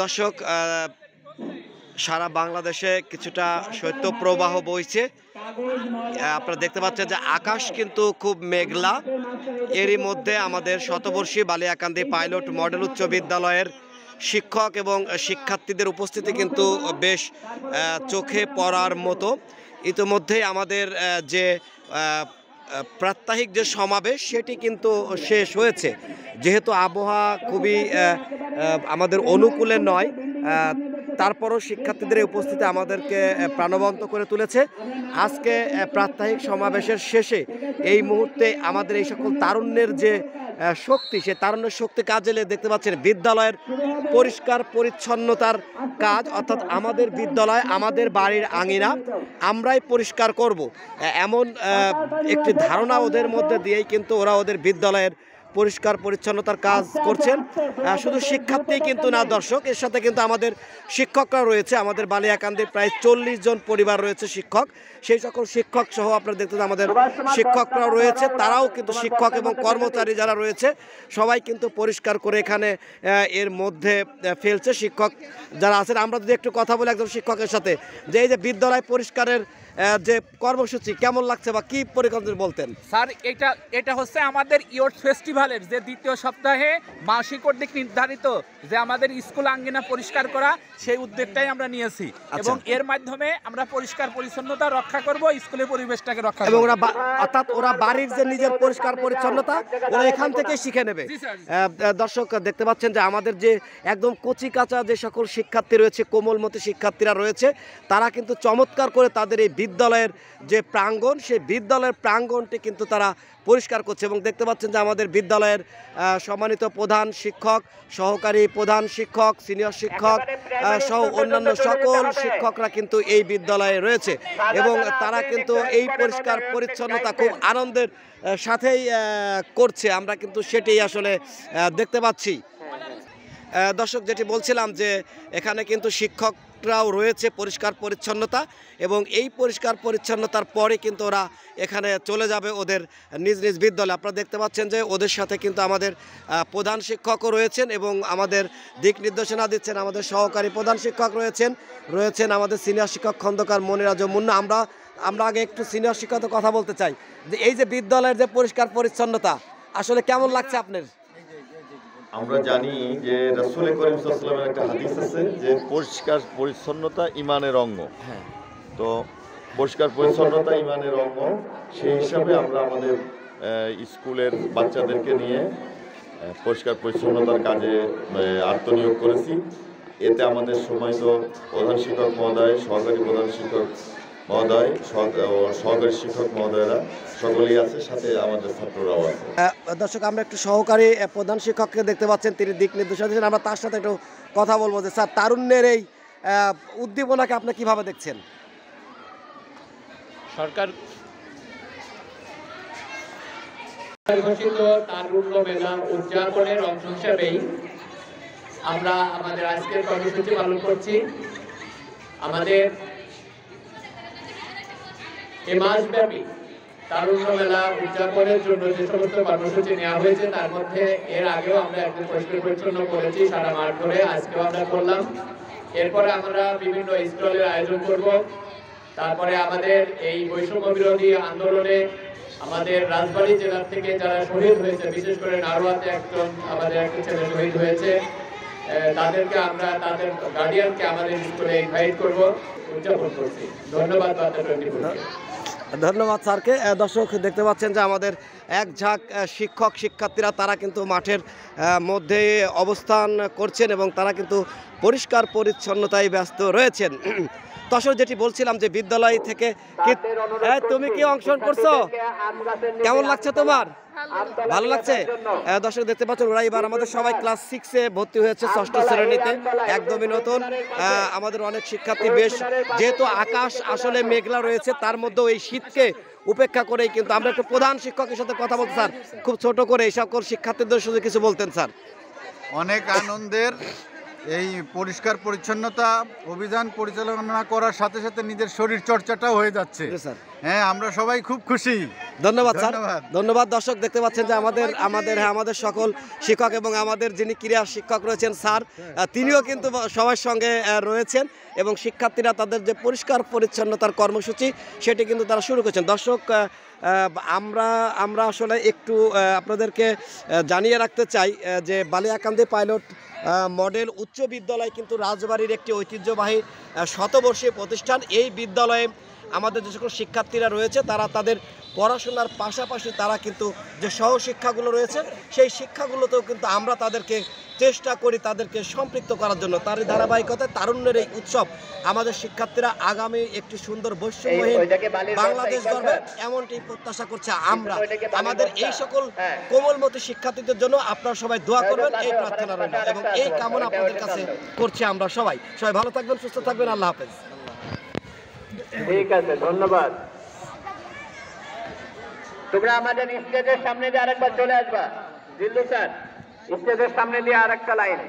দর্শক, সারা বাংলাদেশে কিছুটা শৈত্যপ্রবাহ বইছে। আপনারা দেখতে পাচ্ছেন যে আকাশ কিন্তু খুব মেঘলা। এরই মধ্যে আমাদের শতবর্ষী বালিয়াকান্দি পাইলট মডেল উচ্চ বিদ্যালয়ের শিক্ষক এবং শিক্ষার্থীদের উপস্থিতি কিন্তু বেশ চোখে পড়ার মতো। ইতিমধ্যেই আমাদের যে প্রাত্যহিক যে সমাবেশ সেটি কিন্তু শেষ হয়েছে। যেহেতু আবহাওয়া খুবই আমাদের অনুকূলে নয়, তারপরও শিক্ষার্থীদের উপস্থিতি আমাদেরকে প্রাণবন্ত করে তুলেছে। আজকে প্রাত্যহিক সমাবেশের শেষে এই মুহূর্তে আমাদের এই সকল তারুণ্যের যে শক্তি, সে তারুণ্যের শক্তি কাজে দেখতে পাচ্ছেন বিদ্যালয়ের পরিষ্কার পরিচ্ছন্নতার কাজ, অর্থাৎ আমাদের বিদ্যালয় আমাদের বাড়ির আঙিনা আমরাই পরিষ্কার করব, এমন একটি ধারণা ওদের মধ্যে দিয়েই কিন্তু ওরা ওদের বিদ্যালয়ের পরিষ্কার পরিচ্ছন্নতার কাজ করছেন। শুধু শিক্ষার্থী কিন্তু না দর্শক, এর সাথে কিন্তু আমাদের শিক্ষকরা রয়েছে। আমাদের বালিয়াকান্দির প্রায় 40 জন পরিবার রয়েছে শিক্ষক, সেই সকল শিক্ষক সহ আপনারা দেখতে আমাদের শিক্ষকরাও রয়েছে। তারাও কিন্তু শিক্ষক এবং কর্মচারী যারা রয়েছে সবাই কিন্তু পরিষ্কার করে এখানে এর মধ্যে ফেলছে। শিক্ষক যারা আছেন, আমরা যদি একটু কথা বলি একজন শিক্ষকের সাথে, যে এই যে বিদ্যালয় পরিষ্কারের যে কর্মসূচি কেমন লাগছে বা কি পরিকল্পনা বলতেন? স্যার, এটা হচ্ছে আমাদের ইয়র্থ ফেস্টিভ্যালের যে দ্বিতীয় সপ্তাহে মাসিক কর্তৃক নির্ধারিত যে আমাদের স্কুল আঙ্গিনা পরিষ্কার করা, সেই উদ্যোগটাই আমরা নিয়েছি এবং এর মাধ্যমে আমরা পরিষ্কার পরিচ্ছন্নতা রক্ষা করব, স্কুলের পরিবেশটাকে রক্ষা করব। এবং অর্থাৎ ওরা বাড়ির যে নিজের পরিষ্কার পরিচ্ছন্নতা ওরা এখান থেকে শিখে নেবে। দর্শক দেখতে পাচ্ছেন যে আমাদের যে একদম কচি কাঁচা যে সকল শিক্ষার্থী রয়েছে, কোমলমতি শিক্ষার্থীরা রয়েছে, তারা কিন্তু চমৎকার করে তাদের এই বিদ্যালয়ের যে প্রাঙ্গণ, সেই বিদ্যালয়ের প্রাঙ্গণটি কিন্তু তারা পরিষ্কার করছে। এবং দেখতে পাচ্ছেন যে আমাদের বিদ্যালয়ের সম্মানিত প্রধান শিক্ষক, সহকারী প্রধান শিক্ষক, সিনিয়র শিক্ষক সহ অন্যান্য সকল শিক্ষকরা কিন্তু এই বিদ্যালয়ে রয়েছে এবং তারা কিন্তু এই পরিষ্কার পরিচ্ছন্নতা খুব আনন্দের সাথেই করছে। আমরা কিন্তু সেটাই আসলে দেখতে পাচ্ছি। দর্শক, যেটি বলছিলাম যে এখানে কিন্তু শিক্ষকরাও রয়েছে পরিষ্কার পরিচ্ছন্নতা, এবং এই পরিষ্কার পরিচ্ছন্নতার পরে কিন্তু ওরা এখানে চলে যাবে ওদের নিজ নিজ বিদ্যালয়ে। আপনারা দেখতে পাচ্ছেন যে ওদের সাথে কিন্তু আমাদের প্রধান শিক্ষকও রয়েছেন এবং আমাদের দিক নির্দেশনা দিচ্ছেন আমাদের সহকারী প্রধান শিক্ষক রয়েছেন আমাদের সিনিয়র শিক্ষক খন্দকার মনিরাজ মুন্না। আমরা আগে একটু সিনিয়র শিক্ষকের কথা বলতে চাই যে এই যে বিদ্যালয়ের যে পরিষ্কার পরিচ্ছন্নতা আসলে কেমন লাগছে আপনার? আমরা জানি যে রাসূল করিম সাল্লাল্লাহু আলাইহি ওয়াসাল্লামের একটা হাদিস আছে যে পরিষ্কার পরিচ্ছন্নতা ঈমানের অঙ্গ। তো পরিষ্কার পরিচ্ছন্নতা ঈমানের অঙ্গ, সেই হিসাবে আমরা আমাদের স্কুলের বাচ্চাদেরকে নিয়ে পরিষ্কার পরিচ্ছন্নতার কাজে আত্মনিয়োগ করেছি। এতে আমাদের সম্মানিত প্রধান শিক্ষক মহোদয়, সহকারী প্রধান শিক্ষক মহোদয়, সহকারী শিক্ষক মহোদয়রা সকলেই আছে, সাথে আমাদের ছাত্ররাও আছে। দর্শক, আমরা একটু সহকারী প্রধান শিক্ষককে দেখতে পাচ্ছেন, তিনি দিক নির্দেশনা দিচ্ছেন। আমরা তার সাথে একটু কথা বলবো যে স্যার, তারুণ্যের এই উদ্দীপনাকে আপনি কিভাবে দেখছেন? সরকার ঘোষিত তারুণ্য মেলা উদযাপনের অংশ হিসেবেই আমরা আমাদের আজকের কর্মসূচি পালন করছি। আমাদের এ মাসব্যাপী তারুণ্য মেলা উদযাপনের জন্য যে সমস্ত কর্মসূচি নেওয়া হয়েছে তার মধ্যে এর আগেও আমরা একদম পরিষ্কার পরিচ্ছন্ন করেছি সারা মাঠ ধরে, আজকেও আমরা করলাম। এরপরে আমরা বিভিন্ন স্টলের আয়োজন করব। তারপরে আমাদের এই বৈষম্য বিরোধী আন্দোলনে আমাদের রাজবাড়ী জেলার থেকে যারা শহীদ হয়েছে, বিশেষ করে নারোয়াতে আমাদের একটা ছেলে শহীদ হয়েছে, তাদেরকে আমরা তাদের গার্ডিয়ানকে আমাদের স্কুলে ইনভাইট করব, উদযাপন করছি। ধন্যবাদ বার্তা 24। ধন্যবাদ স্যারকে। দর্শক দেখতে পাচ্ছেন যে আমাদের এক ঝাঁক শিক্ষক শিক্ষার্থীরা তারা কিন্তু মাঠের মধ্যে অবস্থান করছেন এবং তারা কিন্তু পরিষ্কার পরিচ্ছন্নতায় ব্যস্ত রয়েছেন। দর্শক, যেটি বলছিলাম যে বিদ্যালয় থেকে তুমি কি অংশগ্রহণ করছো, কেমন লাগছে তোমার? ভালো লাগছে। দর্শক দেখতে পাচ্ছেন ওরা এবার আমাদের সবাই ক্লাস 6-এ ভর্তি হয়েছে, 6ষ্ঠ শ্রেণীতে, একদমই নতুন। আমাদের অনেক শিক্ষার্থী বেশ, যেহেতু আকাশ আসলে মেঘলা রয়েছে, তার মধ্যেও এই শীতকে উপেক্ষা করেই কিন্তু আমরা একটু প্রধান শিক্ষকের সাথে কথা বলতে, স্যার খুব ছোট করে এই সকল শিক্ষার্থীদের সাথে কিছু বলতেন স্যার। অনেক আনন্দের এই পরিষ্কার পরিচ্ছন্নতা অভিযান পরিচালনা করার সাথে সাথে নিজের শরীর চর্চাটাও হয়ে যাচ্ছে। হ্যাঁ, আমরা সবাই খুব খুশি। ধন্যবাদ স্যার, ধন্যবাদ। ধন্যবাদ। দর্শক দেখতে পাচ্ছেন যে আমাদের সকল শিক্ষক এবং আমাদের যিনি ক্রীড়া শিক্ষক রয়েছেন স্যার, তিনিও কিন্তু সবার সঙ্গে রয়েছেন এবং শিক্ষার্থীরা তাদের যে পরিষ্কার পরিচ্ছন্নতার কর্মসূচি সেটি কিন্তু তারা শুরু করেছেন। দর্শক, আমরা আসলে একটু আপনাদেরকে জানিয়ে রাখতে চাই যে বালিয়াকান্দি পাইলট মডেল উচ্চ বিদ্যালয় কিন্তু রাজবাড়ির একটি ঐতিহ্যবাহী শতবর্ষীয় প্রতিষ্ঠান। এই বিদ্যালয়ে আমাদের যে সকল শিক্ষার্থীরা রয়েছে তারা তাদের পড়াশোনার পাশাপাশি তারা কিন্তু যে সহশিক্ষাগুলো রয়েছে সেই শিক্ষাগুলোতেও কিন্তু আমরা তাদেরকে চেষ্টা করি তাদেরকে সম্পৃক্ত করার জন্য। তারই ধারাবাহিকতায় তারুণ্যের এই উৎসব আমাদের শিক্ষার্থীরা আগামী একটি সুন্দর বৈষম্যহীন বাংলাদেশ গড়বে এমনটি প্রত্যাশা করছে আমরা। আমাদের এই সকল কোমলমতি শিক্ষার্থীদের জন্য আপনারা সবাই দোয়া করবেন, এই প্রার্থনা রইল এবং এই কামনা আপনাদের কাছে করছি আমরা সবাই। সবাই ভালো থাকবেন, সুস্থ থাকবেন, আল্লাহ হাফেজ। ঠিক আছে, ধন্যবাদ। তোমরা আমাদের স্টেজের সামনে দিয়ে আরেকবার চলে আসবা। দিল্লু স্যার, স্টেজের সামনে দিয়ে আরেকটা লাইন।